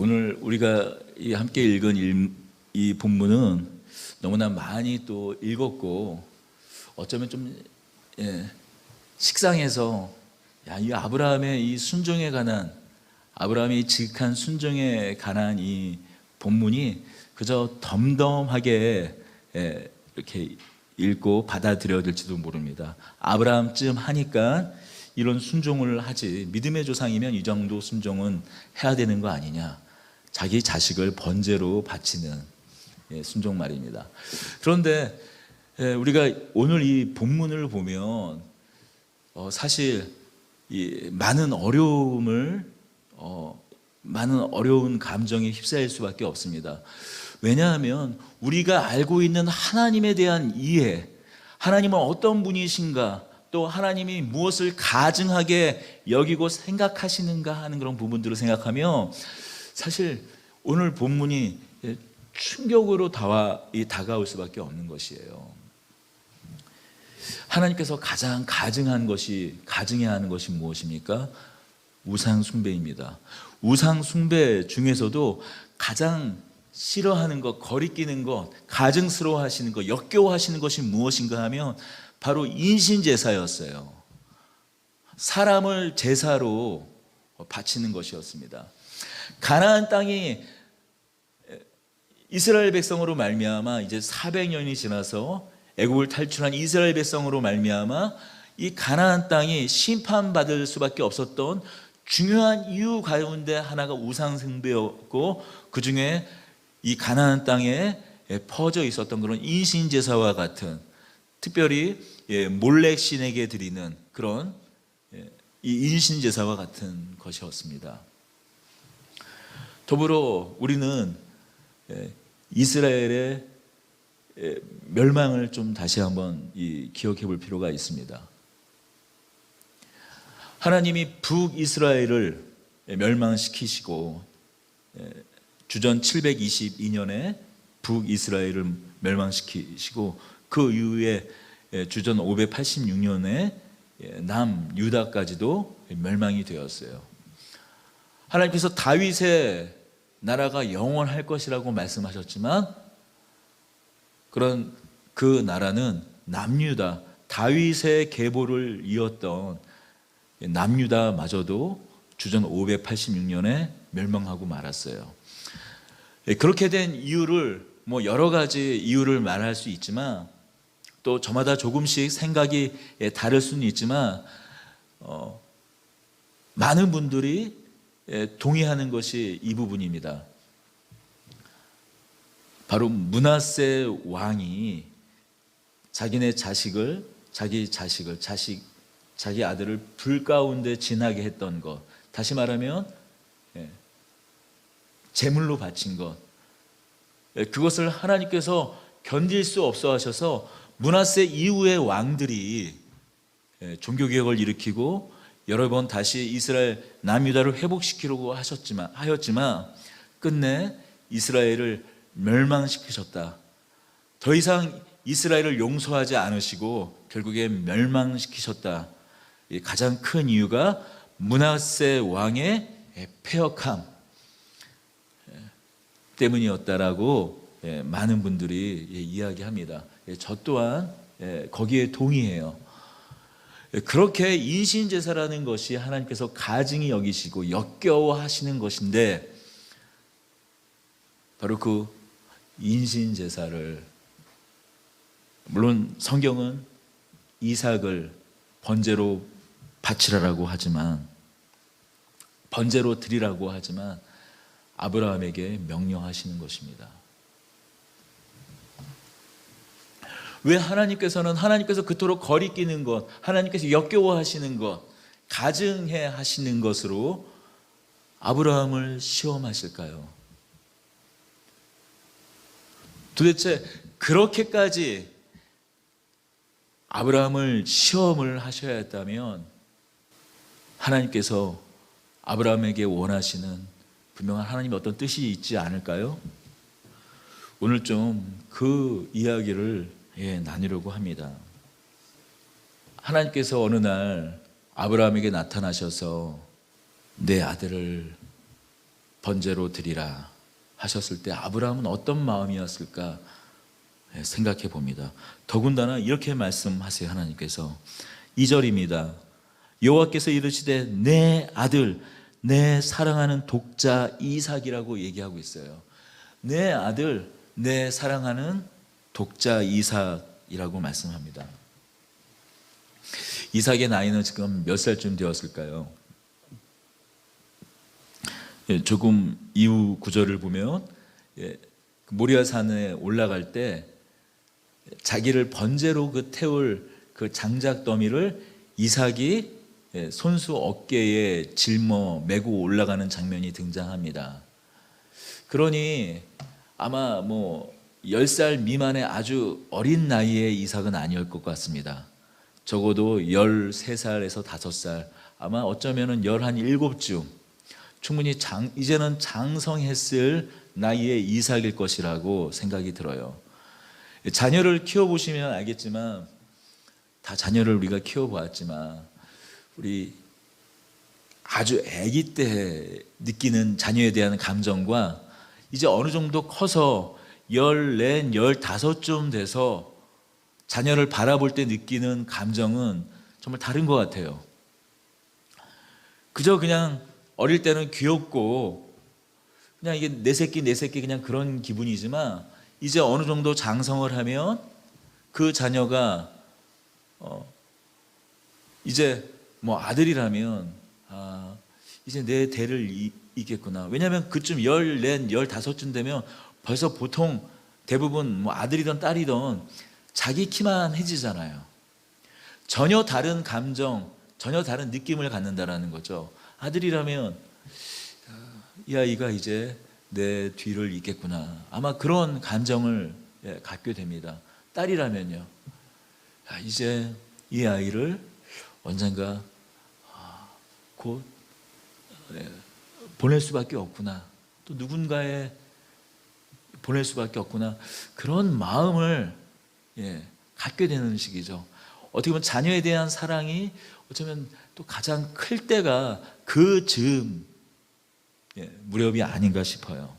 오늘 우리가 함께 읽은 이 본문은 너무나 많이 또 읽었고 어쩌면 좀 식상해서 이 아브라함의 이 순종에 관한, 아브라함이 지극한 순종에 관한 이 본문이 그저 덤덤하게 이렇게 읽고 받아들여야 될지도 모릅니다. 아브라함쯤 하니까 이런 순종을 하지, 믿음의 조상이면 이 정도 순종은 해야 되는 거 아니냐, 자기 자식을 번제로 바치는 순종 말입니다. 그런데 우리가 오늘 이 본문을 보면 사실 이 많은 어려운 감정에 휩싸일 수밖에 없습니다. 왜냐하면 우리가 알고 있는 하나님에 대한 이해, 하나님은 어떤 분이신가, 또 하나님이 무엇을 가증하게 여기고 생각하시는가 하는 그런 부분들을 생각하며 사실 오늘 본문이 충격으로 다가올 수밖에 없는 것이에요. 하나님께서 가장 가증해야 하는 것이 무엇입니까? 우상 숭배입니다. 우상 숭배 중에서도 가장 싫어하는 것, 거리끼는 것, 가증스러워 하시는 것, 역겨워하시는 것이 무엇인가 하면 바로 인신제사였어요. 사람을 제사로 바치는 것이었습니다. 가나안 땅이 이스라엘 백성으로 말미암아 이제 400년이 지나서 애국을 탈출한 이스라엘 백성으로 말미암아 이 가나안 땅이 심판받을 수밖에 없었던 중요한 이유 가운데 하나가 우상 숭배였고, 그 중에 이 가나안 땅에 퍼져 있었던 그런 인신 제사와 같은, 특별히 몰렉 신에게 드리는 그런 이 인신 제사와 같은 것이었습니다. 더불어 우리는 이스라엘의 멸망을 좀 다시 한번 기억해 볼 필요가 있습니다. 하나님이 북이스라엘을 멸망시키시고 주전 722년에 북이스라엘을 멸망시키시고 그 이후에 주전 586년에 남유다까지도 멸망이 되었어요. 하나님께서 다윗의 나라가 영원할 것이라고 말씀하셨지만 그런 그 나라는 남유다, 다윗의 계보를 이었던 남유다마저도 주전 586년에 멸망하고 말았어요. 그렇게 된 이유를 여러 가지 이유를 말할 수 있지만 또 저마다 조금씩 생각이 다를 수는 있지만 많은 분들이 동의하는 것이 이 부분입니다. 바로 므낫세 왕이 자기 아들을 불 가운데 지나게 했던 것, 다시 말하면 제물로 바친 것, 그것을 하나님께서 견딜 수 없어 하셔서 므낫세 이후의 왕들이 종교개혁을 일으키고 여러 번 다시 이스라엘 남유다를 회복시키려고 하였지만 끝내 이스라엘을 멸망시키셨다. 더 이상 이스라엘을 용서하지 않으시고 결국에 멸망시키셨다. 가장 큰 이유가 므낫세 왕의 패역함 때문이었다라고 많은 분들이 이야기합니다. 저 또한 거기에 동의해요. 그렇게 인신제사라는 것이 하나님께서 가증히 여기시고 역겨워하시는 것인데 바로 그 인신제사를, 물론 성경은 이삭을 번제로 바치라라고 하지만, 번제로 드리라고 하지만 아브라함에게 명령하시는 것입니다. 왜 하나님께서 그토록 거리끼는 것, 하나님께서 역겨워하시는 것, 가증해 하시는 것으로 아브라함을 시험하실까요? 도대체 그렇게까지 아브라함을 시험을 하셔야 했다면 하나님께서 아브라함에게 원하시는 분명한 하나님의 어떤 뜻이 있지 않을까요? 오늘 좀 그 이야기를 나누려고 합니다. 하나님께서 어느 날 아브라함에게 나타나셔서 내 아들을 번제로 드리라 하셨을 때 아브라함은 어떤 마음이었을까 생각해 봅니다. 더군다나 이렇게 말씀하세요. 하나님께서 2절입니다. 여호와께서 이르시되 내 아들 내 사랑하는 독자 이삭이라고 얘기하고 있어요. 내 아들 내 사랑하는 독자 이삭이라고 말씀합니다. 이삭의 나이는 지금 몇 살쯤 되었을까요? 조금 이후 구절을 보면 모리아산에 올라갈 때 자기를 번제로 태울 그 장작 더미를 이삭이 손수 어깨에 짊어 메고 올라가는 장면이 등장합니다. 그러니 아마 10살 미만의 아주 어린 나이의 이삭은 아니었을 것 같습니다. 적어도 13살에서 5살, 아마 어쩌면 17쯤 충분히 이제는 장성했을 나이의 이삭일 것이라고 생각이 들어요. 자녀를 키워보시면 알겠지만, 다 자녀를 우리가 키워보았지만 우리 아주 아기 때 느끼는 자녀에 대한 감정과 이제 어느 정도 커서 14, 15쯤 돼서 자녀를 바라볼 때 느끼는 감정은 정말 다른 것 같아요. 그저 그냥 어릴 때는 귀엽고 그냥 이게 내 새끼 그냥 그런 기분이지만 이제 어느 정도 장성을 하면 그 자녀가 이제 아들이라면 이제 내 대를 잇겠구나. 왜냐하면 그쯤 14, 15쯤 되면 벌써 보통 대부분 아들이든 딸이든 자기 키만 해지잖아요. 전혀 다른 감정, 전혀 다른 느낌을 갖는다라는 거죠. 아들이라면 이 아이가 이제 내 뒤를 잇겠구나. 아마 그런 감정을 갖게 됩니다. 딸이라면요. 이제 이 아이를 언젠가 곧 보낼 수밖에 없구나. 또 누군가에 보낼 수밖에 없구나. 그런 마음을 갖게 되는 시기죠. 어떻게 보면 자녀에 대한 사랑이 어쩌면 또 가장 클 때가 그 즈음 무렵이 아닌가 싶어요.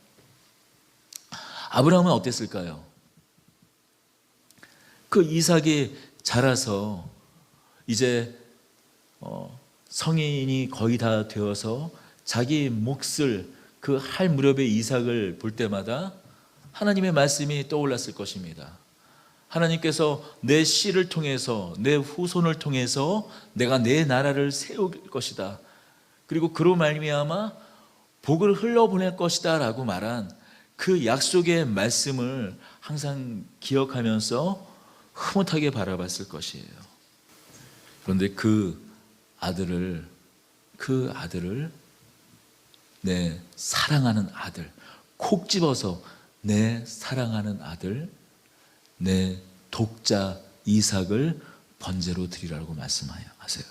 아브라함은 어땠을까요? 그 이삭이 자라서 이제 성인이 거의 다 되어서 자기 몫을 그 할 무렵에 이삭을 볼 때마다 하나님의 말씀이 떠올랐을 것입니다. 하나님께서 내 씨를 통해서 내 후손을 통해서 내가 내 나라를 세울 것이다. 그리고 그로 말미암아 복을 흘러보낼 것이다 라고 말한 그 약속의 말씀을 항상 기억하면서 흐뭇하게 바라봤을 것이에요. 그런데 그 아들을 내 사랑하는 아들, 콕 집어서 내 사랑하는 아들, 내 독자 이삭을 번제로 드리라고 말씀하세요.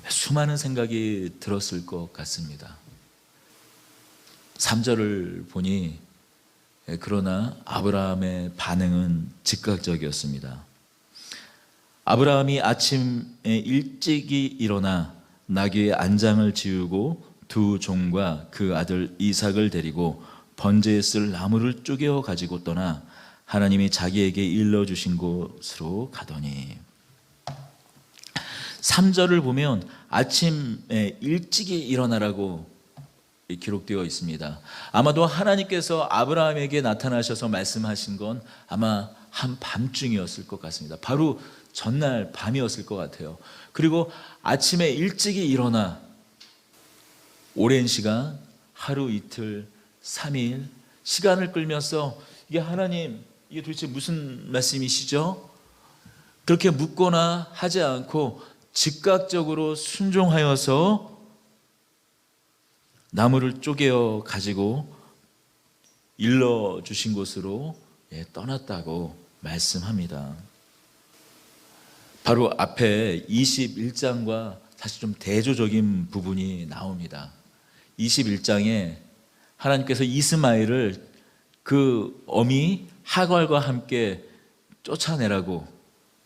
수많은 생각이 들었을 것 같습니다. 3절을 보니 그러나 아브라함의 반응은 즉각적이었습니다. 아브라함이 아침에 일찍이 일어나 나귀의 안장을 지우고 두 종과 그 아들 이삭을 데리고 번제에 쓸 나무를 쪼개어 가지고 떠나 하나님이 자기에게 일러주신 곳으로 가더니 3절을 보면 아침에 일찍이 일어나라고 기록되어 있습니다. 아마도 하나님께서 아브라함에게 나타나셔서 말씀하신 건 아마 한밤중이었을 것 같습니다. 바로 전날 밤이었을 것 같아요. 그리고 아침에 일찍이 일어나 오랜 시간, 하루 이틀, 3일 시간을 끌면서 이게 하나님, 이게 도대체 무슨 말씀이시죠? 그렇게 묻거나 하지 않고 즉각적으로 순종하여서 나무를 쪼개어 가지고 일러주신 곳으로 떠났다고 말씀합니다. 바로 앞에 21장과 사실 좀 대조적인 부분이 나옵니다. 21장에 하나님께서 이스마엘을 그 어미 하갈과 함께 쫓아내라고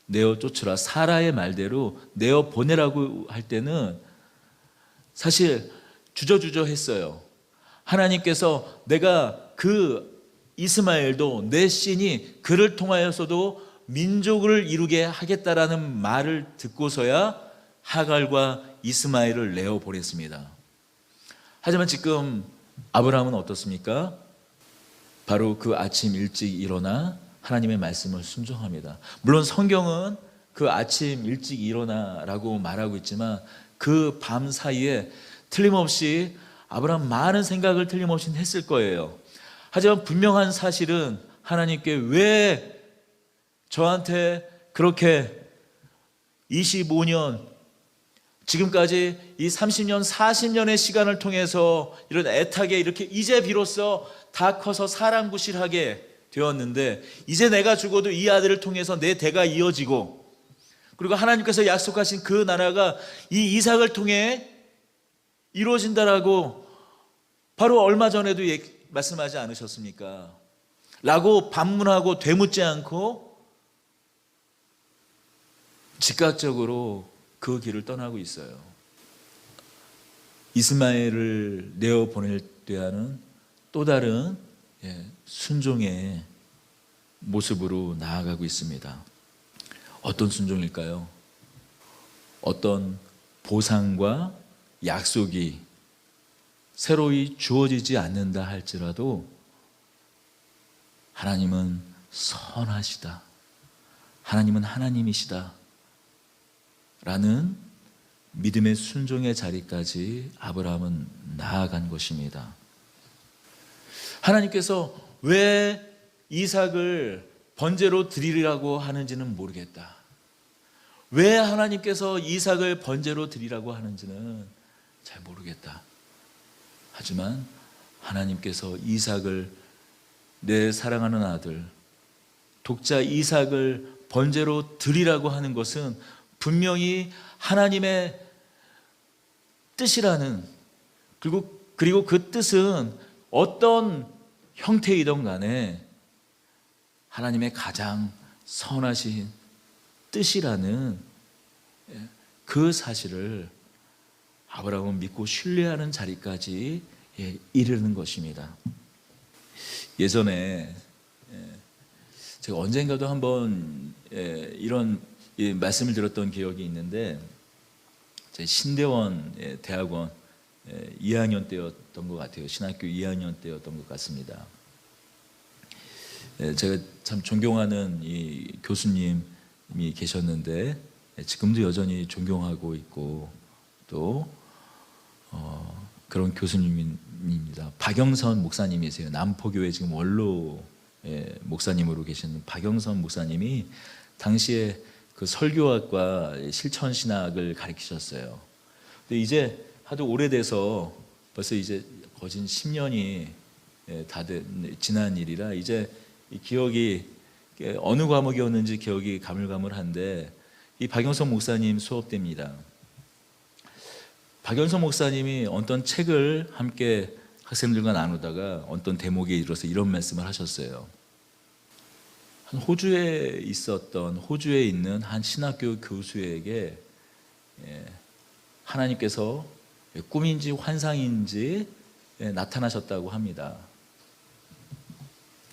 내어 쫓으라, 사라의 말대로 내어 보내라고 할 때는 사실 주저주저했어요. 하나님께서 내가 그 이스마엘도 내 신이 그를 통하여서도 민족을 이루게 하겠다라는 말을 듣고서야 하갈과 이스마엘을 내어 보냈습니다. 하지만 지금 아브라함은 어떻습니까? 바로 그 아침 일찍 일어나 하나님의 말씀을 순종합니다. 물론 성경은 그 아침 일찍 일어나라고 말하고 있지만 그 밤 사이에 틀림없이 아브라함 많은 생각을 틀림없이 했을 거예요. 하지만 분명한 사실은 하나님께 왜 저한테 그렇게 25년 지금까지 이 30년 40년의 시간을 통해서 이런 애타게 이렇게 이제 비로소 다 커서 사랑부실하게 되었는데 이제 내가 죽어도 이 아들을 통해서 내 대가 이어지고 그리고 하나님께서 약속하신 그 나라가 이 이삭을 통해 이루어진다라고 바로 얼마 전에도 말씀하지 않으셨습니까? 라고 반문하고 되묻지 않고 즉각적으로 그 길을 떠나고 있어요. 이스마엘을 내어 보낼 때와는 또 다른 순종의 모습으로 나아가고 있습니다. 어떤 순종일까요? 어떤 보상과 약속이 새로이 주어지지 않는다 할지라도 하나님은 선하시다. 하나님은 하나님이시다. 라는 믿음의 순종의 자리까지 아브라함은 나아간 것입니다. 하나님께서 왜 이삭을 번제로 드리라고 하는지는 모르겠다. 왜 하나님께서 이삭을 번제로 드리라고 하는지는 잘 모르겠다. 하지만 하나님께서 이삭을 내 사랑하는 아들 독자 이삭을 번제로 드리라고 하는 것은 분명히 하나님의 뜻이라는 그리고 그 뜻은 어떤 형태이든 간에 하나님의 가장 선하신 뜻이라는 그 사실을 아브라함은 믿고 신뢰하는 자리까지 이르는 것입니다. 예전에 제가 언젠가도 한번 이런 말씀을 들었던 기억이 있는데 제 신대원 대학원 2학년 때였던 것 같아요. 신학교 2학년 때였던 것 같습니다. 제가 참 존경하는 이 교수님이 계셨는데 지금도 여전히 존경하고 있고 또 그런 교수님입니다. 박영선 목사님이세요. 남포교회 지금 원로 목사님으로 계시는 박영선 목사님이 당시에 그 설교학과 실천신학을 가르치셨어요. 근데 이제 하도 오래돼서 벌써 이제 거진 10년이 다 지난 일이라 이제 이 기억이 어느 과목이었는지 기억이 가물가물한데 이 박영선 목사님 수업 때입니다. 박영선 목사님이 어떤 책을 함께 학생들과 나누다가 어떤 대목에 이르러서 이런 말씀을 하셨어요. 호주에 있는 한 신학교 교수에게 하나님께서 꿈인지 환상인지 나타나셨다고 합니다.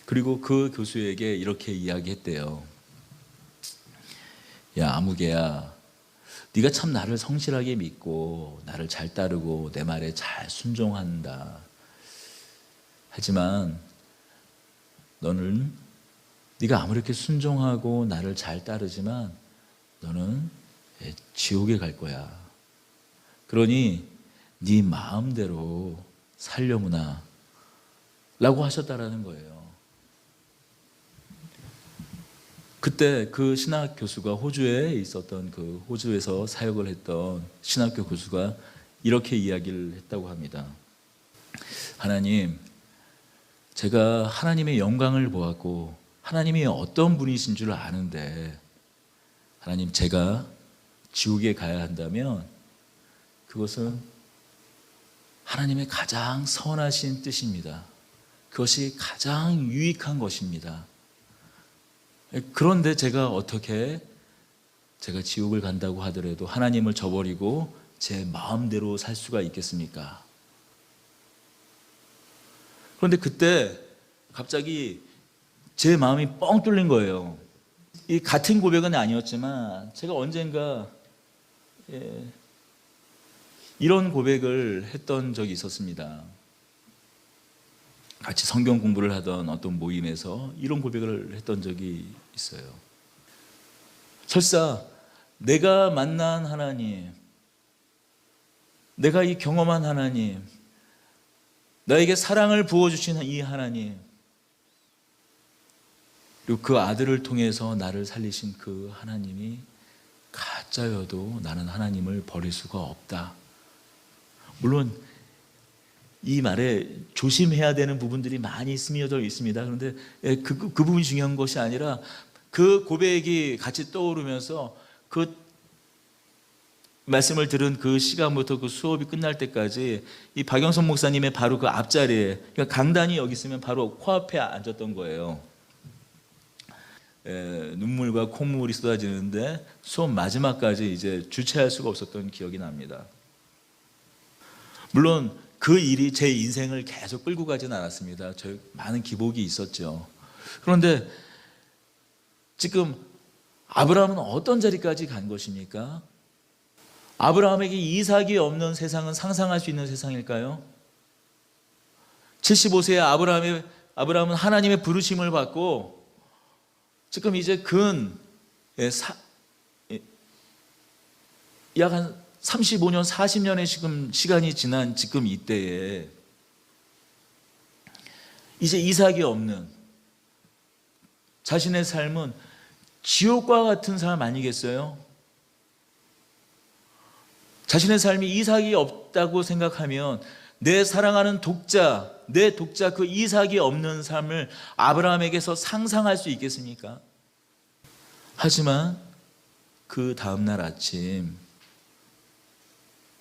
그리고 그 교수에게 이렇게 이야기했대요. 야, 아무개야, 네가 참 나를 성실하게 믿고 나를 잘 따르고 내 말에 잘 순종한다. 하지만 너는 네가 아무리 이렇게 순종하고 나를 잘 따르지만 너는 지옥에 갈 거야. 그러니 네 마음대로 살려무나 라고 하셨다라는 거예요. 그때 그 신학 교수가 호주에 있었던 그 호주에서 사역을 했던 신학교 교수가 이렇게 이야기를 했다고 합니다. 하나님, 제가 하나님의 영광을 보았고 하나님이 어떤 분이신 줄 아는데 하나님, 제가 지옥에 가야 한다면 그것은 하나님의 가장 선하신 뜻입니다. 그것이 가장 유익한 것입니다. 그런데 제가 어떻게 제가 지옥을 간다고 하더라도 하나님을 저버리고 제 마음대로 살 수가 있겠습니까? 그런데 그때 갑자기 제 마음이 뻥 뚫린 거예요. 이 같은 고백은 아니었지만 제가 언젠가 이런 고백을 했던 적이 있었습니다. 같이 성경 공부를 하던 어떤 모임에서 이런 고백을 했던 적이 있어요. 설사 내가 만난 하나님, 내가 이 경험한 하나님, 나에게 사랑을 부어주신 이 하나님, 그리고 그 아들을 통해서 나를 살리신 그 하나님이 가짜여도 나는 하나님을 버릴 수가 없다. 물론 이 말에 조심해야 되는 부분들이 많이 스며져 있습니다. 그런데 그 부분이 중요한 것이 아니라 그 고백이 같이 떠오르면서 그 말씀을 들은 그 시간부터 그 수업이 끝날 때까지 이 박영선 목사님의 바로 그 앞자리에, 그러니까 강단이 여기 있으면 바로 코앞에 앉았던 거예요. 눈물과 콧물이 쏟아지는데 수업 마지막까지 이제 주체할 수가 없었던 기억이 납니다. 물론 그 일이 제 인생을 계속 끌고 가지는 않았습니다. 저 많은 기복이 있었죠. 그런데 지금 아브라함은 어떤 자리까지 간 것입니까? 아브라함에게 이삭이 없는 세상은 상상할 수 있는 세상일까요? 75세의 아브라함은 하나님의 부르심을 받고 지금 이제 약 한 35년, 40년의 지금 시간이 지난 지금 이때에 이제 이삭이 없는 자신의 삶은 지옥과 같은 삶 아니겠어요? 자신의 삶이 이삭이 없다고 생각하면 내 사랑하는 독자, 내 독자 그 이삭이 없는 삶을 아브라함에게서 상상할 수 있겠습니까? 하지만 그 다음날 아침,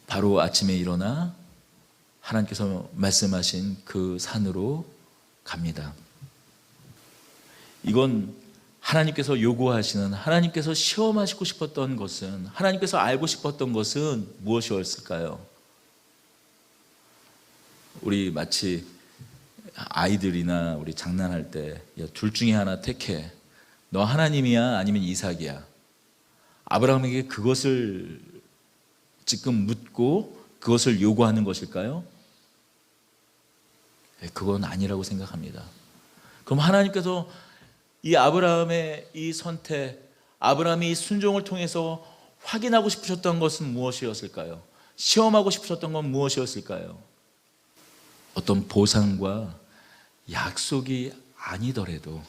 바로 아침에 일어나 하나님께서 말씀하신 그 산으로 갑니다. 이건 하나님께서 요구하시는, 하나님께서 시험하시고 싶었던 것은, 하나님께서 알고 싶었던 것은 무엇이었을까요? 우리 마치 아이들이나 우리 장난할 때 둘 중에 하나 택해. 너 하나님이야 아니면 이삭이야. 아브라함에게 그것을 지금 묻고 그것을 요구하는 것일까요? 그건 아니라고 생각합니다. 그럼 하나님께서 이 아브라함의 이 선택, 아브라함이 이 순종을 통해서 확인하고 싶으셨던 것은 무엇이었을까요? 시험하고 싶으셨던 건 무엇이었을까요? 어떤 보상과 약속이 아니더라도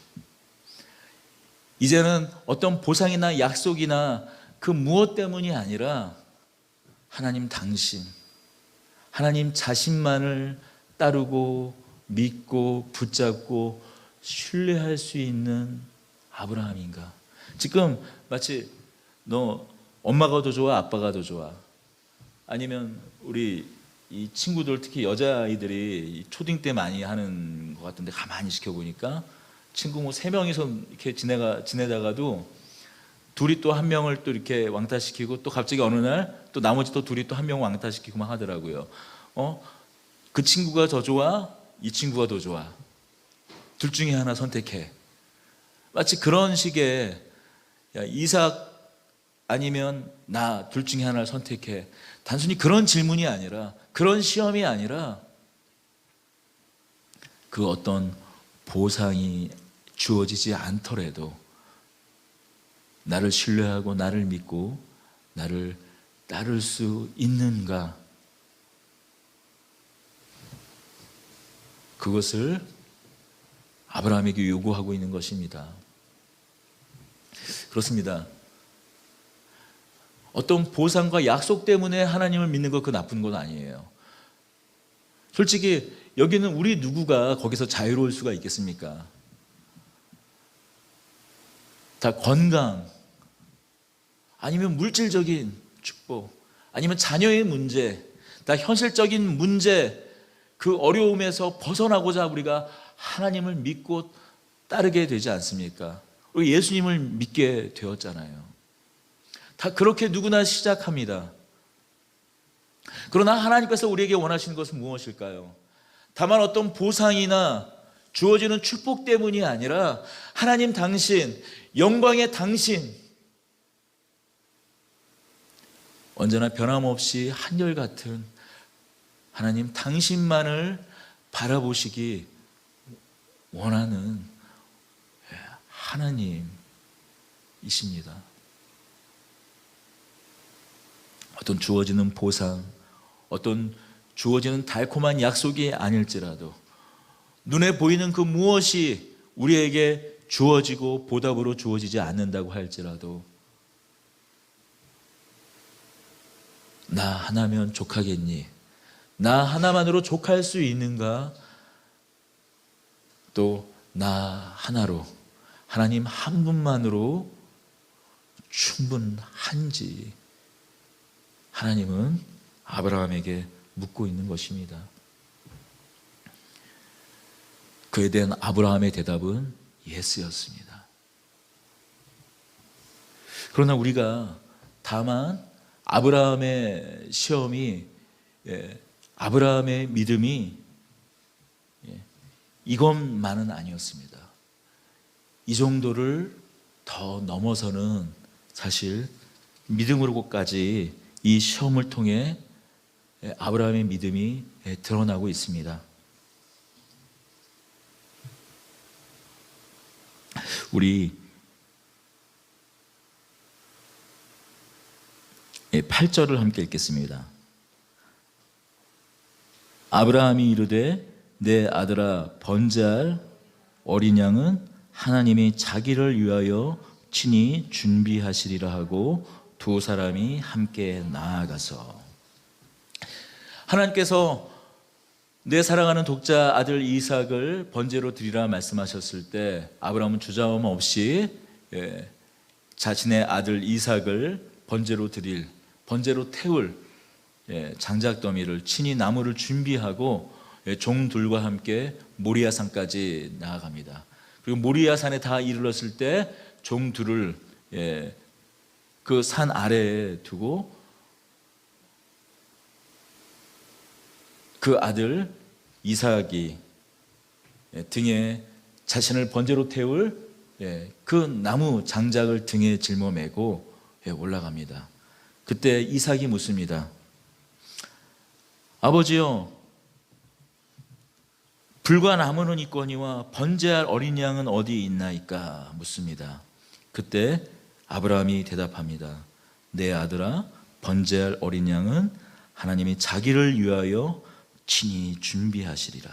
이제는 어떤 보상이나 약속이나 그 무엇 때문이 아니라 하나님 당신, 하나님 자신만을 따르고 믿고 붙잡고 신뢰할 수 있는 아브라함인가? 지금 마치 너 엄마가 더 좋아, 아빠가 더 좋아? 아니면 우리 이 친구들, 특히 여자아이들이 초딩 때 많이 하는 것 같은데 가만히 지켜보니까 친구 뭐 3명이서 이렇게 지내다가도 둘이 또 한 명을 또 이렇게 왕따시키고 또 갑자기 어느 날 또 나머지 또 둘이 또 한 명 왕따시키고 막 하더라고요. 그 친구가 더 좋아? 이 친구가 더 좋아? 둘 중에 하나 선택해. 마치 그런 식의 이삭 아니면 나 둘 중에 하나를 선택해. 단순히 그런 질문이 아니라, 그런 시험이 아니라 그 어떤 보상이 주어지지 않더라도 나를 신뢰하고 나를 믿고 나를 따를 수 있는가? 그것을 아브라함에게 요구하고 있는 것입니다. 그렇습니다. 어떤 보상과 약속 때문에 하나님을 믿는 것, 그 나쁜 건 아니에요. 솔직히 여기는 우리 누구가 거기서 자유로울 수가 있겠습니까? 다 건강, 아니면 물질적인 축복, 아니면 자녀의 문제, 다 현실적인 문제, 그 어려움에서 벗어나고자 우리가 하나님을 믿고 따르게 되지 않습니까? 우리 예수님을 믿게 되었잖아요. 다 그렇게 누구나 시작합니다. 그러나 하나님께서 우리에게 원하시는 것은 무엇일까요? 다만 어떤 보상이나 주어지는 축복 때문이 아니라 하나님 당신, 영광의 당신, 언제나 변함없이 한결같은 하나님 당신만을 바라보시기 원하는 하나님이십니다. 어떤 주어지는 보상, 어떤 주어지는 달콤한 약속이 아닐지라도 눈에 보이는 그 무엇이 우리에게 주어지고 보답으로 주어지지 않는다고 할지라도 나 하나면 족하겠니? 나 하나만으로 족할 수 있는가? 또 나 하나로, 하나님 한 분만으로 충분한지 하나님은 아브라함에게 묻고 있는 것입니다. 그에 대한 아브라함의 대답은 예스였습니다. 그러나 우리가 다만 아브라함의 시험이, 아브라함의 믿음이 이것만은 아니었습니다. 이 정도를 더 넘어서는 사실 믿음으로까지 이 시험을 통해 아브라함의 믿음이 드러나고 있습니다. 우리 8절을 함께 읽겠습니다. 아브라함이 이르되 내 아들아 번제할 어린 양은 하나님이 자기를 위하여 친히 준비하시리라 하고 두 사람이 함께 나아가서, 하나님께서 내 사랑하는 독자 아들 이삭을 번제로 드리라 말씀하셨을 때 아브라함은 주저함 없이 자신의 아들 이삭을 번제로 드릴, 번제로 태울 장작더미를 친히 나무를 준비하고 종들과 함께 모리아산까지 나아갑니다. 그리고 모리아산에 다 이르렀을 때 종들을 그 산 아래에 두고 그 아들 이삭이 등에 자신을 번제로 태울 그 나무 장작을 등에 짊어매고 올라갑니다. 그때 이삭이 묻습니다. 아버지요, 불과 나무는 있거니와 번제할 어린 양은 어디 있나이까 묻습니다. 그때 아브라함이 대답합니다. 내 아들아, 번제할 어린 양은 하나님이 자기를 위하여 친히 준비하시리라.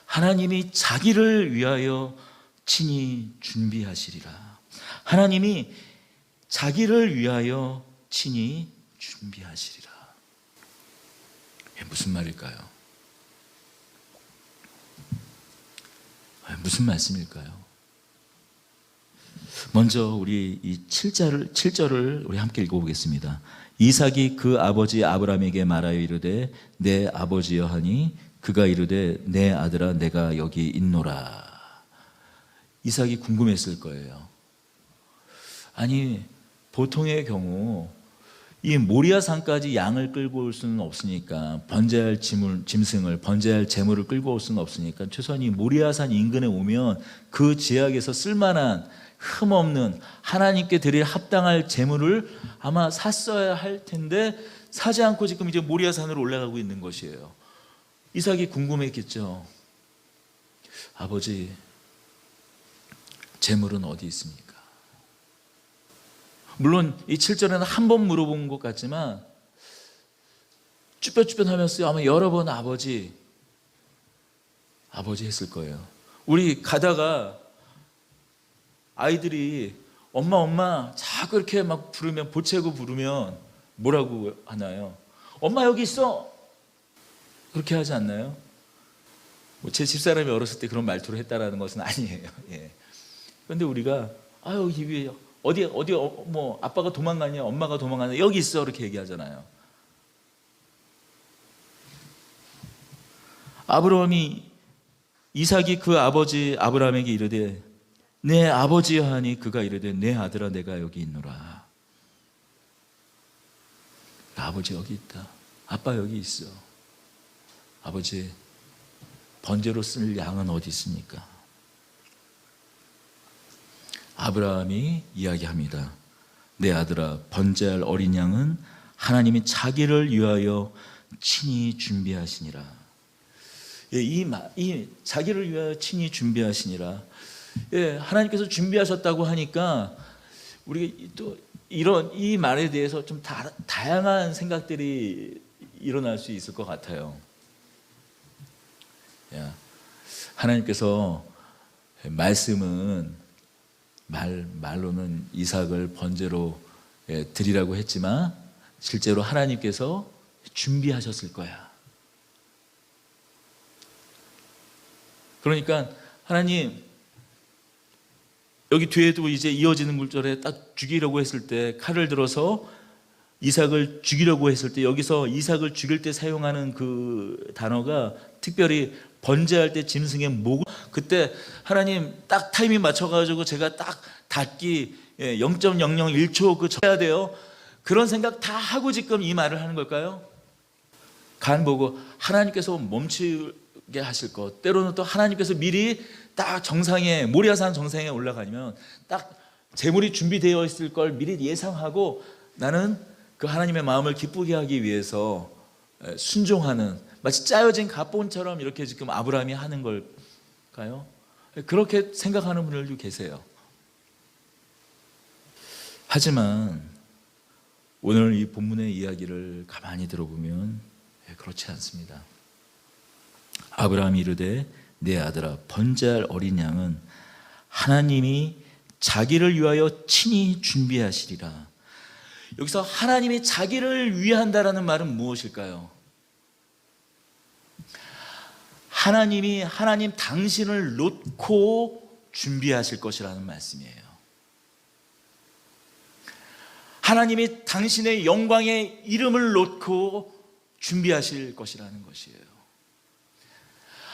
하나님이 자기를 위하여 친히 준비하시리라. 하나님이 자기를 위하여 친히 준비하시리라. 무슨 말일까요? 무슨 말씀일까요? 먼저 우리 이 7절을 우리 함께 읽어보겠습니다. 이삭이 그 아버지 아브라함에게 말하여 이르되 내 아버지여 하니 그가 이르되 내 아들아 내가 여기 있노라. 이삭이 궁금했을 거예요. 아니 보통의 경우 이 모리아산까지 양을 끌고 올 수는 없으니까, 번제할 짐승을, 번제할 제물을 끌고 올 수는 없으니까 최소한 이 모리아산 인근에 오면 그 지역에서 쓸만한 흠없는 하나님께 드릴 합당할 제물을 아마 샀어야 할 텐데 사지 않고 지금 이제 모리아산으로 올라가고 있는 것이에요. 이삭이 궁금했겠죠. 아버지, 제물은 어디 있습니까? 물론 이 7절에는 한 번 물어본 것 같지만 쭈뼛쭈뼛 하면서 아마 여러 번 아버지 했을 거예요. 우리 가다가 아이들이 엄마 자꾸 이렇게 막 부르면, 보채고 부르면 뭐라고 하나요? 엄마 여기 있어! 그렇게 하지 않나요? 제 집사람이 어렸을 때 그런 말투를 했다라는 것은 아니에요. 그런데 우리가 여기 어디 뭐 아빠가 도망가냐, 엄마가 도망가냐, 여기 있어, 이렇게 얘기하잖아요. 이삭이 그 아버지 아브라함에게 이르되 내 아버지여 하니 그가 이르되 내 아들아 내가 여기 있노라. 아버지 여기 있다. 아빠 여기 있어. 아버지, 번제로 쓸 양은 어디 있습니까? 아브라함이 이야기합니다. 내 아들아, 번제할 어린 양은 하나님이 자기를 위하여 친히 준비하시니라. 이 자기를 위하여 친히 준비하시니라. 하나님께서 준비하셨다고 하니까 우리가 또 이런 이 말에 대해서 좀 다양한 생각들이 일어날 수 있을 것 같아요. 하나님께서 말씀은 말로는 이삭을 번제로 드리라고 했지만 실제로 하나님께서 준비하셨을 거야. 그러니까 하나님, 여기 뒤에도 이제 이어지는 구절에 딱 죽이려고 했을 때, 칼을 들어서 이삭을 죽이려고 했을 때, 여기서 이삭을 죽일 때 사용하는 그 단어가 특별히 번제할 때 짐승의 목을, 그때 하나님 딱 타이밍 맞춰가지고 제가 딱 닫기 0.001초 그 쳐야 돼요. 그런 생각 다 하고 지금 이 말을 하는 걸까요? 간 보고 하나님께서 멈추게 하실 것, 때로는 또 하나님께서 미리 딱 정상에, 모리아산 정상에 올라가면 딱 제물이 준비되어 있을 걸 미리 예상하고 나는 그 하나님의 마음을 기쁘게 하기 위해서 순종하는, 마치 짜여진 갑본처럼 이렇게 지금 아브라함이 하는 걸까요? 그렇게 생각하는 분들도 계세요. 하지만 오늘 이 본문의 이야기를 가만히 들어보면 그렇지 않습니다. 아브라함이 이르되 내 아들아, 번제할 어린 양은 하나님이 자기를 위하여 친히 준비하시리라. 여기서 하나님이 자기를 위한다라는 말은 무엇일까요? 하나님 당신을 놓고 준비하실 것이라는 말씀이에요. 하나님이 당신의 영광의 이름을 놓고 준비하실 것이라는 것이에요.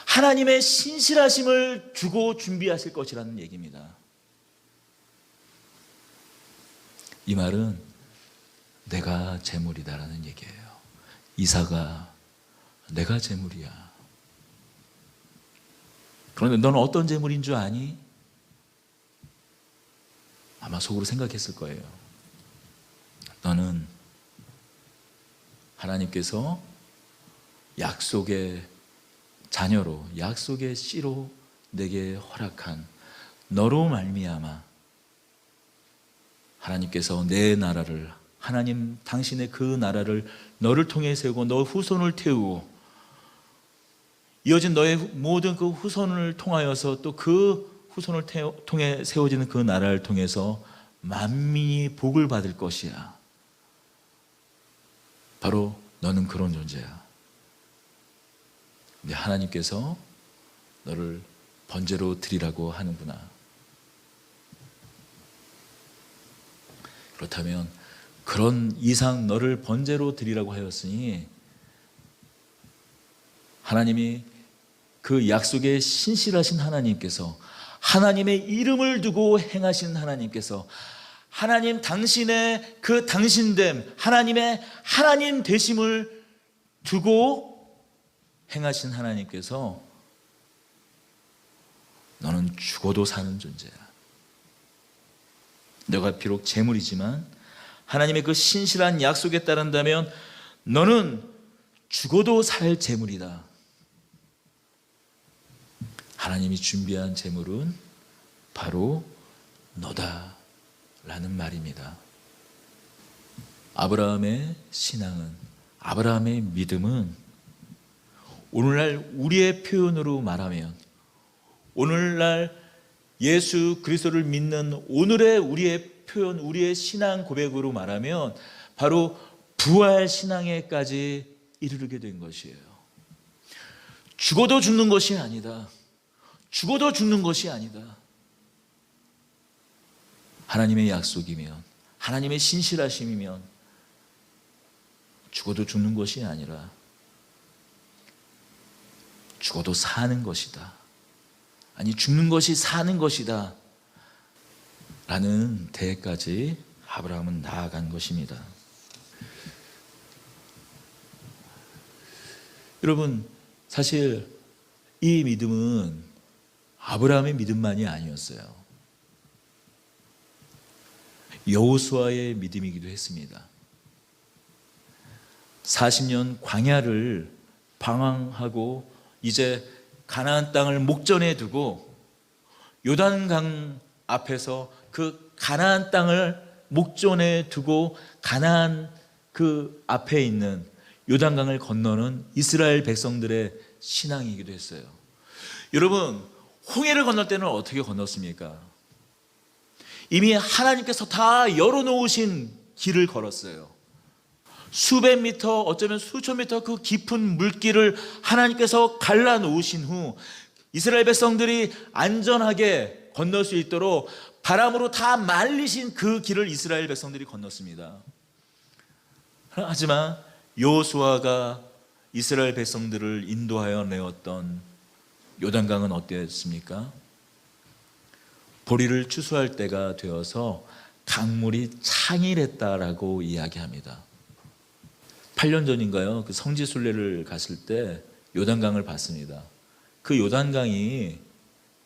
하나님의 신실하심을 두고 준비하실 것이라는 얘기입니다. 이 말은 내가 제물이다라는 얘기예요. 이삭아, 내가 제물이야. 그런데 너는 어떤 제물인 줄 아니? 아마 속으로 생각했을 거예요. 너는 하나님께서 약속의 자녀로, 약속의 씨로 내게 허락한 너로 말미암아 하나님께서 내 나라를, 하나님 당신의 그 나라를 너를 통해 세우고 너 후손을 태우고 이어진 너의 모든 그 후손을 통하여서 또 그 후손을 통해 세워지는 그 나라를 통해서 만민이 복을 받을 것이야. 바로 너는 그런 존재야. 근데 하나님께서 너를 번제로 드리라고 하는구나. 그렇다면 그런 이상 너를 번제로 드리라고 하였으니 하나님이 그 약속에 신실하신 하나님께서, 하나님의 이름을 두고 행하신 하나님께서, 하나님 당신의 그 당신됨, 하나님의 하나님 되심을 두고 행하신 하나님께서 너는 죽어도 사는 존재야. 너가 비록 재물이지만 하나님의 그 신실한 약속에 따른다면 너는 죽어도 살 재물이다. 하나님이 준비한 재물은 바로 너다 라는 말입니다. 아브라함의 신앙은, 아브라함의 믿음은 오늘날 우리의 표현으로 말하면, 오늘날 예수 그리스도를 믿는 오늘의 우리의 표현, 우리의 신앙 고백으로 말하면 바로 부활 신앙에까지 이르게 된 것이에요. 죽어도 죽는 것이 아니다. 죽어도 죽는 것이 아니다. 하나님의 약속이면, 하나님의 신실하심이면 죽어도 죽는 것이 아니라 죽어도 사는 것이다. 아니, 죽는 것이 사는 것이다 라는 대까지 아브라함은 나아간 것입니다. 여러분, 사실 이 믿음은 아브라함의 믿음만이 아니었어요. 여호수아의 믿음이기도 했습니다. 40년 광야를 방황하고 이제 가나안 땅을 목전에 두고 요단강 앞에서 그 가나안 땅을 목전에 두고 가나안 그 앞에 있는 요단강을 건너는 이스라엘 백성들의 신앙이기도 했어요. 여러분, 홍해를 건널 때는 어떻게 건넜습니까? 이미 하나님께서 다 열어놓으신 길을 걸었어요. 수백 미터, 어쩌면 수천 미터 그 깊은 물길을 하나님께서 갈라놓으신 후 이스라엘 백성들이 안전하게 건널 수 있도록 바람으로 다 말리신 그 길을 이스라엘 백성들이 건넜습니다. 하지만 여호수아가 이스라엘 백성들을 인도하여 내었던 요단강은 어땠습니까? 보리를 추수할 때가 되어서 강물이 창일했다라고 이야기합니다. 8년 전인가요? 그 성지순례를 갔을 때 요단강을 봤습니다. 그 요단강이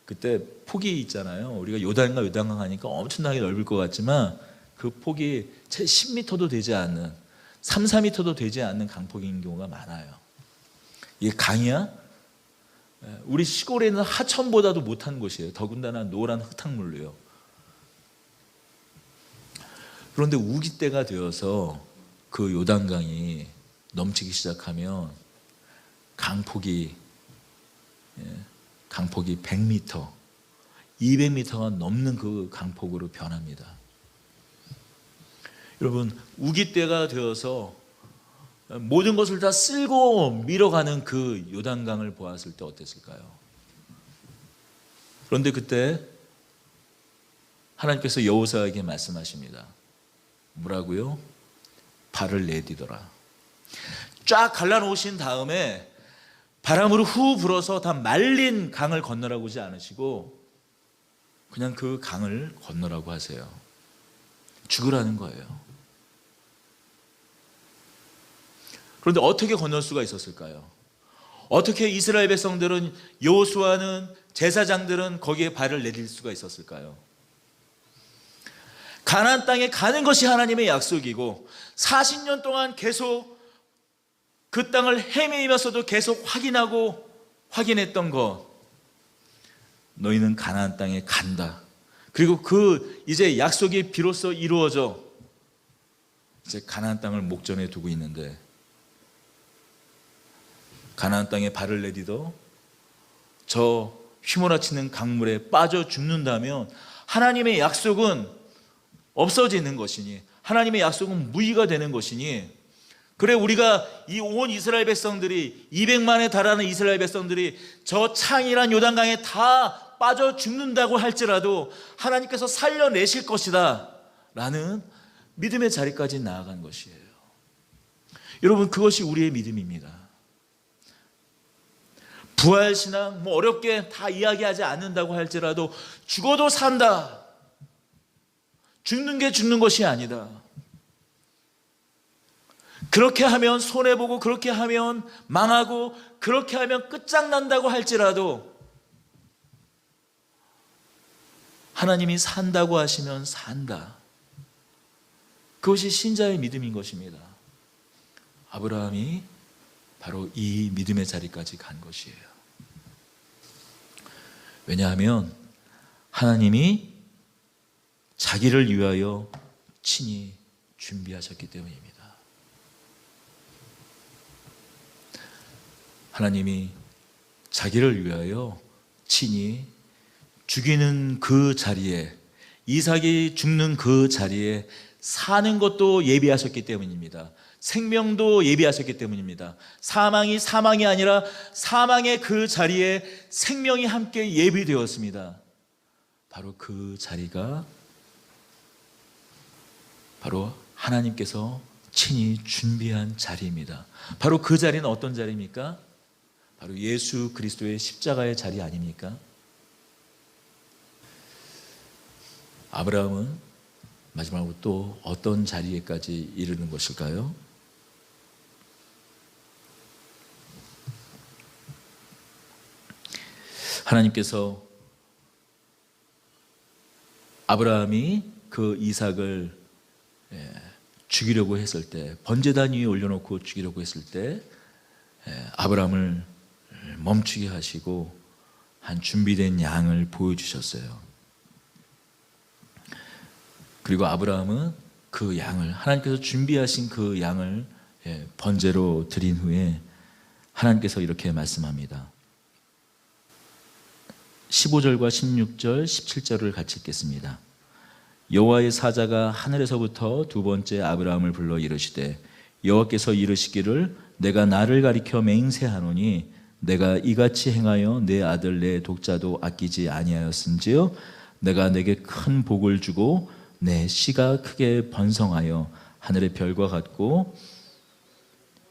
그때 폭이 있잖아요. 우리가 요단강 하니까 엄청나게 넓을 것 같지만 그 폭이 채 10m도 되지 않는, 3, 4m도 되지 않는 강폭인 경우가 많아요. 이게 강이야? 우리 시골에 있는 하천보다도 못한 곳이에요. 더군다나 노란 흙탕물로요. 그런데 우기 때가 되어서 그 요단강이 넘치기 시작하면 강폭이 100m, 200m가 넘는 그 강폭으로 변합니다. 여러분, 우기 때가 되어서 모든 것을 다 쓸고 밀어가는 그 요단강을 보았을 때 어땠을까요? 그런데 그때 하나님께서 여호수아에게 말씀하십니다. 뭐라고요? 발을 내디더라. 쫙 갈라놓으신 다음에 바람으로 후 불어서 다 말린 강을 건너라고 하지 않으시고 그냥 그 강을 건너라고 하세요. 죽으라는 거예요. 그런데 어떻게 건널 수가 있었을까요? 어떻게 이스라엘 백성들은, 여호수아는, 제사장들은 거기에 발을 내딜 수가 있었을까요? 가나안 땅에 가는 것이 하나님의 약속이고 40년 동안 계속 그 땅을 헤매면서도 계속 확인했던 것, 너희는 가나안 땅에 간다. 그리고 그 이제 약속이 비로소 이루어져 이제 가나안 땅을 목전에 두고 있는데 가나안 땅에 발을 내디도 저 휘몰아치는 강물에 빠져 죽는다면 하나님의 약속은 없어지는 것이니, 하나님의 약속은 무의가 되는 것이니, 그래 우리가 이 온 이스라엘 백성들이 200만에 달하는 이스라엘 백성들이 저 창이란 요단강에 다 빠져 죽는다고 할지라도 하나님께서 살려내실 것이다 라는 믿음의 자리까지 나아간 것이에요. 여러분, 그것이 우리의 믿음입니다. 부활신앙 어렵게 다 이야기하지 않는다고 할지라도 죽어도 산다, 죽는 게 죽는 것이 아니다, 그렇게 하면 손해보고 그렇게 하면 망하고 그렇게 하면 끝장난다고 할지라도 하나님이 산다고 하시면 산다, 그것이 신자의 믿음인 것입니다. 아브라함이 바로 이 믿음의 자리까지 간 것이에요. 왜냐하면 하나님이 자기를 위하여 친히 준비하셨기 때문입니다. 하나님이 자기를 위하여 친히 죽이는 그 자리에, 이삭이 죽는 그 자리에 사는 것도 예비하셨기 때문입니다. 생명도 예비하셨기 때문입니다. 사망이 아니라 사망의 그 자리에 생명이 함께 예비되었습니다. 바로 그 자리가 바로 하나님께서 친히 준비한 자리입니다. 바로 그 자리는 어떤 자리입니까? 바로 예수 그리스도의 십자가의 자리 아닙니까? 아브라함은 마지막으로 또 어떤 자리에까지 이르는 것일까요? 하나님께서 아브라함이 그 이삭을 죽이려고 했을 때, 번제단 위에 올려놓고 죽이려고 했을 때 아브라함을 멈추게 하시고 한 준비된 양을 보여주셨어요. 그리고 아브라함은 그 양을, 하나님께서 준비하신 그 양을 번제로 드린 후에 하나님께서 이렇게 말씀합니다. 15절과 16절, 17절을 같이 읽겠습니다. 여호와의 사자가 하늘에서부터 두 번째 아브라함을 불러 이르시되 여호와께서 이르시기를 내가 나를 가리켜 맹세하노니 내가 이같이 행하여 내 아들 내 독자도 아끼지 아니하였은지요 내가 내게 큰 복을 주고 내 씨가 크게 번성하여 하늘의 별과 같고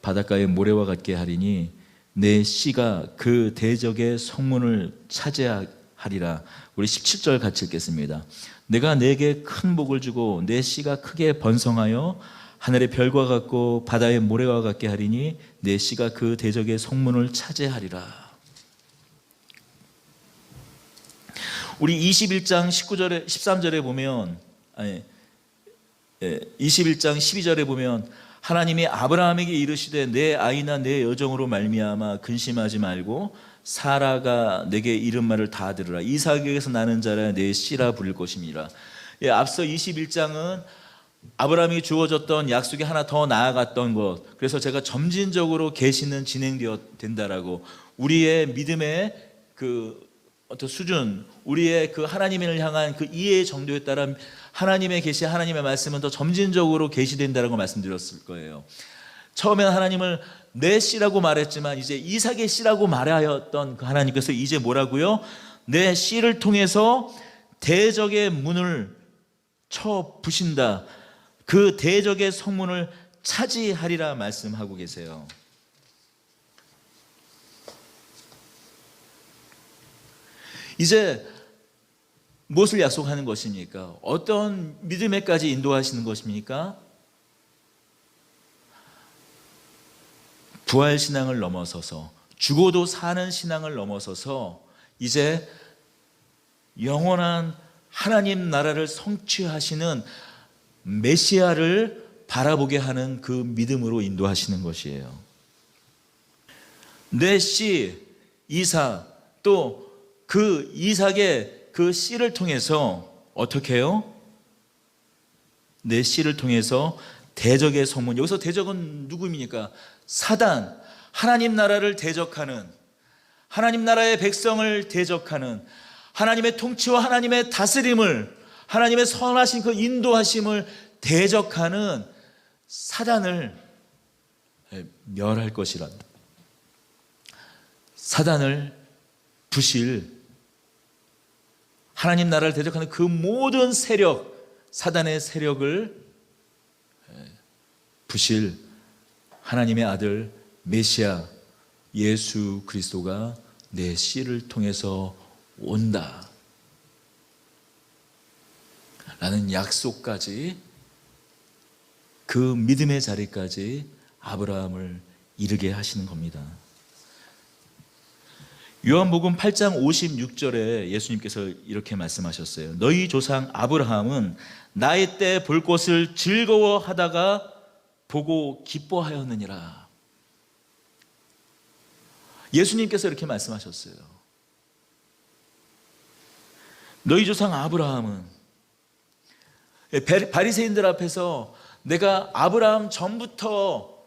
바닷가의 모래와 같게 하리니 내 씨가 그 대적의 성문을 차지하리라. 우리 17절 같이 읽겠습니다. 내가 내게 큰 복을 주고 내 씨가 크게 번성하여 하늘의 별과 같고 바다의 모래와 같게 하리니 내 씨가 그 대적의 성문을 차지하리라. 우리 21장 19절에 13절에 보면 21장 12절에 보면 하나님이 아브라함에게 이르시되 내 아이나 내 여종으로 말미암아 근심하지 말고 사라가 내게 이른 말을 다 들으라. 이삭에게서 나는 자라 내 씨라 부를 것임이라. 앞서 21장은 아브라함이 주어졌던 약속이 하나 더 나아갔던 것, 그래서 제가 점진적으로 계시는 진행된다라고, 우리의 믿음의 그 어떤 수준, 우리의 그 하나님을 향한 그 이해의 정도에 따라 하나님의 계시, 하나님의 말씀은 더 점진적으로 계시된다라고 말씀드렸을 거예요. 처음에는 하나님을 내 씨라고 말했지만 이제 이삭의 씨라고 말하였던 그 하나님께서 이제 뭐라고요? 내 씨를 통해서 대적의 문을 쳐 부신다. 그 대적의 성문을 차지하리라 말씀하고 계세요. 이제 무엇을 약속하는 것입니까? 어떤 믿음에까지 인도하시는 것입니까? 부활신앙을 넘어서서, 죽어도 사는 신앙을 넘어서서 이제 영원한 하나님 나라를 성취하시는 메시아를 바라보게 하는 그 믿음으로 인도하시는 것이에요. 내 씨 이삭, 또 그 이삭의 그 씨를 통해서 어떻게 해요? 내 씨를 통해서 대적의 성문, 여기서 대적은 누구입니까? 사단, 하나님 나라를 대적하는, 하나님 나라의 백성을 대적하는, 하나님의 통치와 하나님의 다스림을, 하나님의 선하신 그 인도하심을 대적하는 사단을 멸할 것이라. 사단을 부실, 하나님 나라를 대적하는 그 모든 세력, 사단의 세력을 부실 하나님의 아들 메시아 예수 그리스도가 내 씨를 통해서 온다 라는 약속까지, 그 믿음의 자리까지 아브라함을 이르게 하시는 겁니다. 요한복음 8장 56절에 예수님께서 이렇게 말씀하셨어요. 너희 조상 아브라함은 나의 때 볼 것을 즐거워하다가 보고 기뻐하였느니라. 예수님께서 이렇게 말씀하셨어요. 너희 조상 아브라함은, 바리새인들 앞에서 내가 아브라함 전부터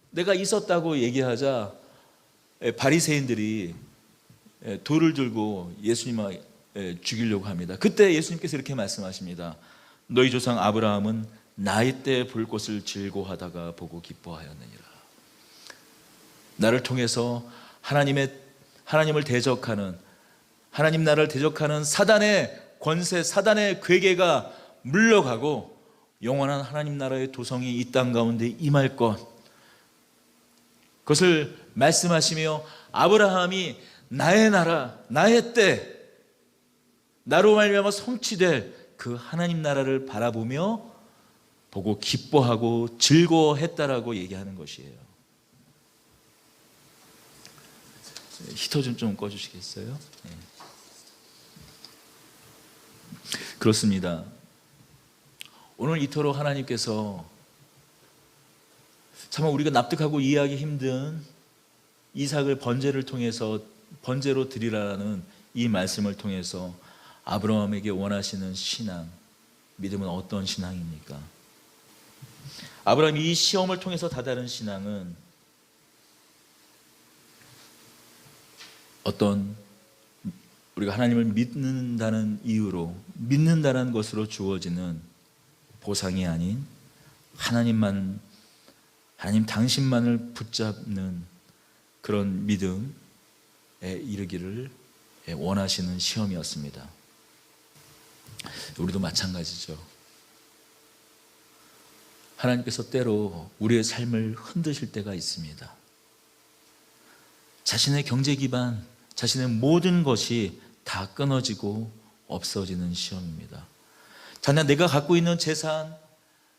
내가 있었다고 얘기하자 바리새인들이 돌을 들고 예수님을 죽이려고 합니다. 그때 예수님께서 이렇게 말씀하십니다. 너희 조상 아브라함은 나의 때 볼 것을 즐거워하다가 보고 기뻐하였느니라. 나를 통해서 하나님을 대적하는, 하나님 나라를 대적하는 사단의 권세, 사단의 괴계가 물러가고 영원한 하나님 나라의 도성이 이 땅 가운데 임할 것, 그것을 말씀하시며 아브라함이 나의 나라, 나의 때, 나로 말미암아 성취될 그 하나님 나라를 바라보며 보고 기뻐하고 즐거워했다라고 얘기하는 것이에요. 히터 좀 꺼주시겠어요? 네. 그렇습니다. 오늘 이토록 하나님께서 참 우리가 납득하고 이해하기 힘든 이삭을 번제로 드리라는 이 말씀을 통해서 아브라함에게 원하시는 신앙, 믿음은 어떤 신앙입니까? 아브라함이 이 시험을 통해서 다다른 신앙은 어떤 우리가 하나님을 믿는다는 이유로, 믿는다는 것으로 주어지는 보상이 아닌 하나님 당신만을 붙잡는 그런 믿음에 이르기를 원하시는 시험이었습니다. 우리도 마찬가지죠. 하나님께서 때로 우리의 삶을 흔드실 때가 있습니다. 자신의 경제 기반, 자신의 모든 것이 다 끊어지고 없어지는 시험입니다. 자녀, 내가 갖고 있는 재산,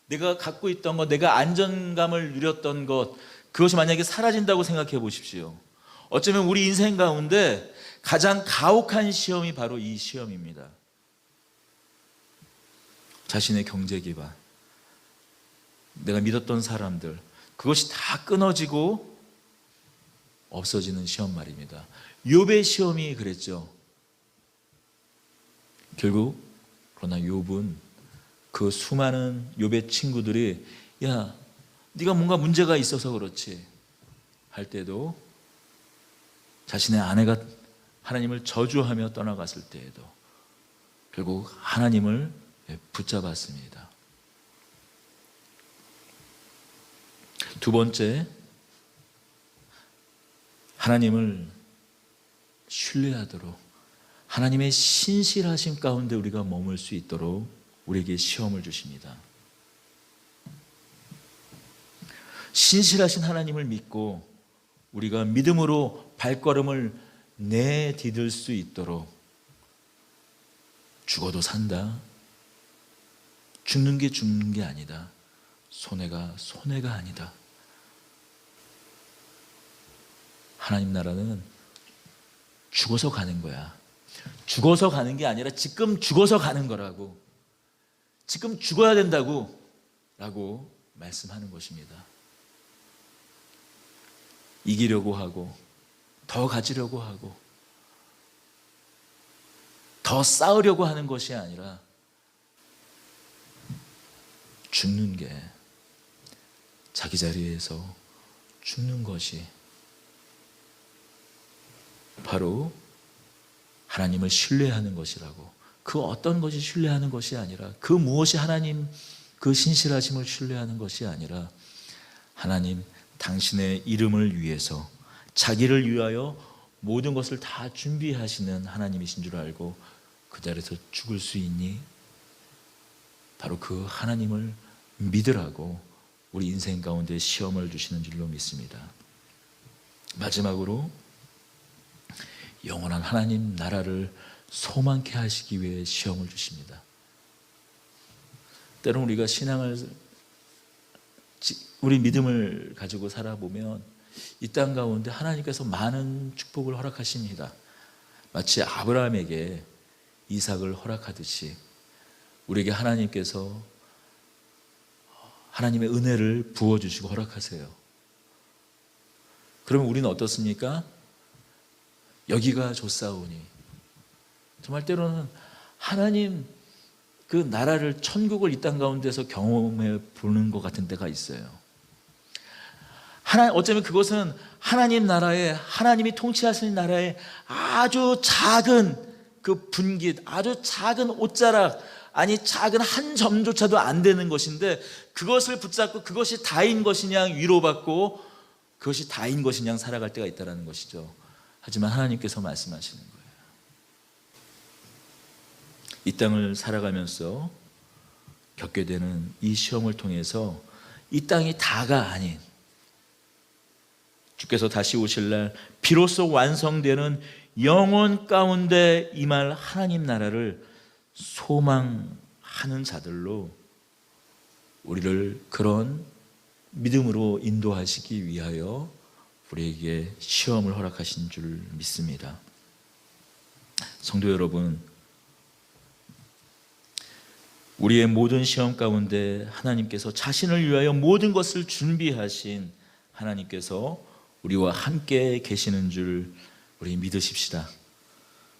내가 갖고 있던 것, 내가 안정감을 누렸던 것, 그것이 만약에 사라진다고 생각해 보십시오. 어쩌면 우리 인생 가운데 가장 가혹한 시험이 바로 이 시험입니다. 자신의 경제 기반, 내가 믿었던 사람들, 그것이 다 끊어지고 없어지는 시험 말입니다. 욥의 시험이 그랬죠. 결국 그러나 욥은 그 수많은 욥의 친구들이 야, 네가 뭔가 문제가 있어서 그렇지 할 때도, 자신의 아내가 하나님을 저주하며 떠나갔을 때에도 결국 하나님을 붙잡았습니다. 두 번째, 하나님을 신뢰하도록, 하나님의 신실하심 가운데 우리가 머물 수 있도록 우리에게 시험을 주십니다. 신실하신 하나님을 믿고 우리가 믿음으로 발걸음을 내디딜 수 있도록, 죽어도 산다, 죽는 게 아니다, 손해가 아니다. 하나님 나라는 죽어서 가는 거야. 죽어서 가는 게 아니라 지금 죽어서 가는 거라고, 지금 죽어야 된다고 라고 말씀하는 것입니다. 이기려고 하고, 더 가지려고 하고, 더 싸우려고 하는 것이 아니라 죽는 게, 자기 자리에서 죽는 것이 바로 하나님을 신뢰하는 것이라고. 그 어떤 것이 신뢰하는 것이 아니라, 그 무엇이 하나님 그 신실하심을 신뢰하는 것이 아니라, 하나님 당신의 이름을 위해서, 자기를 위하여 모든 것을 다 준비하시는 하나님이신 줄 알고 그 자리에서 죽을 수 있니? 바로 그 하나님을 믿으라고 우리 인생 가운데 시험을 주시는 줄로 믿습니다. 마지막으로 영원한 하나님 나라를 소망케 하시기 위해 시험을 주십니다. 때로는 우리가 우리 믿음을 가지고 살아보면 이 땅 가운데 하나님께서 많은 축복을 허락하십니다. 마치 아브라함에게 이삭을 허락하듯이 우리에게 하나님께서 하나님의 은혜를 부어주시고 허락하세요. 그러면 우리는 어떻습니까? 여기가 좋사오니, 정말 때로는 하나님 그 나라를, 천국을 이 땅 가운데서 경험해 보는 것 같은 때가 있어요. 어쩌면 그것은 하나님 나라에, 하나님이 통치하시는 나라에 아주 작은 그 분깃, 아주 작은 옷자락, 아니 작은 한 점조차도 안 되는 것인데, 그것을 붙잡고 그것이 다인 것이냐 위로받고 그것이 다인 것이냐 살아갈 때가 있다는 것이죠. 하지만 하나님께서 말씀하시는 거예요. 이 땅을 살아가면서 겪게 되는 이 시험을 통해서 이 땅이 다가 아닌, 주께서 다시 오실 날 비로소 완성되는 영원 가운데 임할 하나님 나라를 소망하는 자들로 우리를 그런 믿음으로 인도하시기 위하여 우리에게 시험을 허락하신 줄 믿습니다. 성도 여러분, 우리의 모든 시험 가운데 하나님께서 자신을 위하여 모든 것을 준비하신 하나님께서 우리와 함께 계시는 줄 우리 믿으십시다.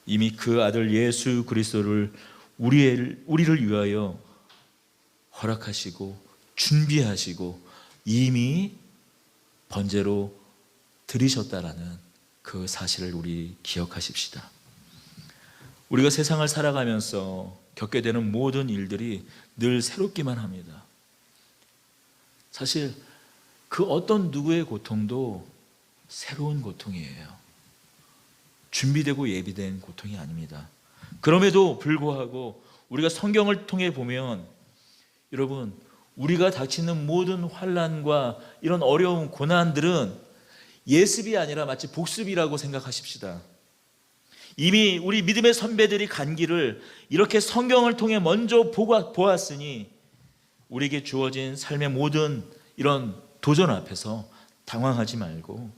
이미 그 아들 예수 그리스도를 우리를 위하여 허락하시고 준비하시고 이미 번제로 드리셨다라는 그 사실을 우리 기억하십시다. 우리가 세상을 살아가면서 겪게 되는 모든 일들이 늘 새롭기만 합니다. 사실 그 어떤 누구의 고통도 새로운 고통이에요. 준비되고 예비된 고통이 아닙니다. 그럼에도 불구하고 우리가 성경을 통해 보면 여러분, 우리가 닥치는 모든 환난과 이런 어려운 고난들은 예습이 아니라 마치 복습이라고 생각하십시다. 이미 우리 믿음의 선배들이 간 길을 이렇게 성경을 통해 먼저 보았으니 우리에게 주어진 삶의 모든 이런 도전 앞에서 당황하지 말고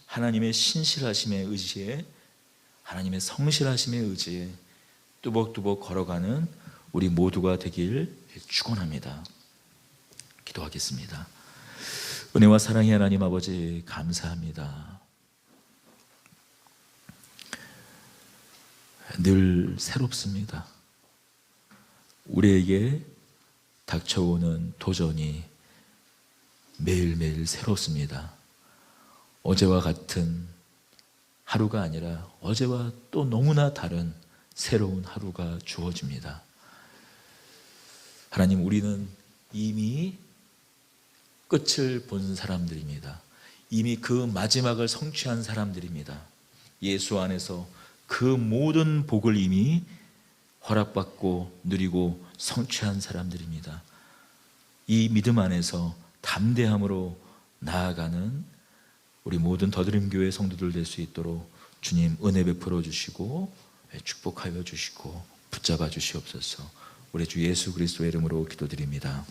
하나님의 신실하심에 의지해, 하나님의 성실하심에 의지해 뚜벅뚜벅 걸어가는 우리 모두가 되길 축원합니다. 기도하겠습니다. 은혜와 사랑의 하나님 아버지, 감사합니다. 늘 새롭습니다. 우리에게 닥쳐오는 도전이 매일매일 새롭습니다. 어제와 같은 하루가 아니라 어제와 또 너무나 다른 새로운 하루가 주어집니다. 하나님, 우리는 이미 끝을 본 사람들입니다. 이미 그 마지막을 성취한 사람들입니다. 예수 안에서 그 모든 복을 이미 허락받고 누리고 성취한 사람들입니다. 이 믿음 안에서 담대함으로 나아가는 우리 모든 더드림교회 성도들 될 수 있도록 주님 은혜 베풀어 주시고 축복하여 주시고 붙잡아 주시옵소서. 우리 주 예수 그리스도의 이름으로 기도드립니다.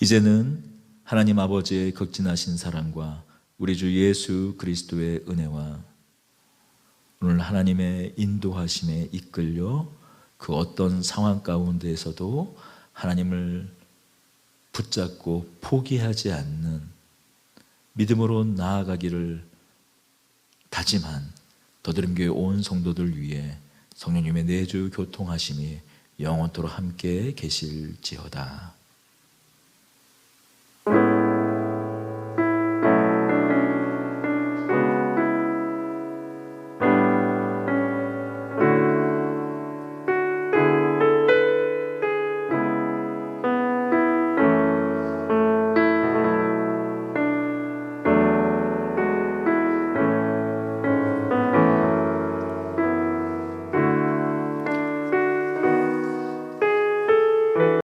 이제는 하나님 아버지의 극진하신 사랑과 우리 주 예수 그리스도의 은혜와 오늘 하나님의 인도하심에 이끌려 그 어떤 상황 가운데에서도 하나님을 붙잡고 포기하지 않는 믿음으로 나아가기를 다짐한 더드림교회 온 성도들 위해 성령님의 내주 교통하심이 영원토록 함께 계실지어다.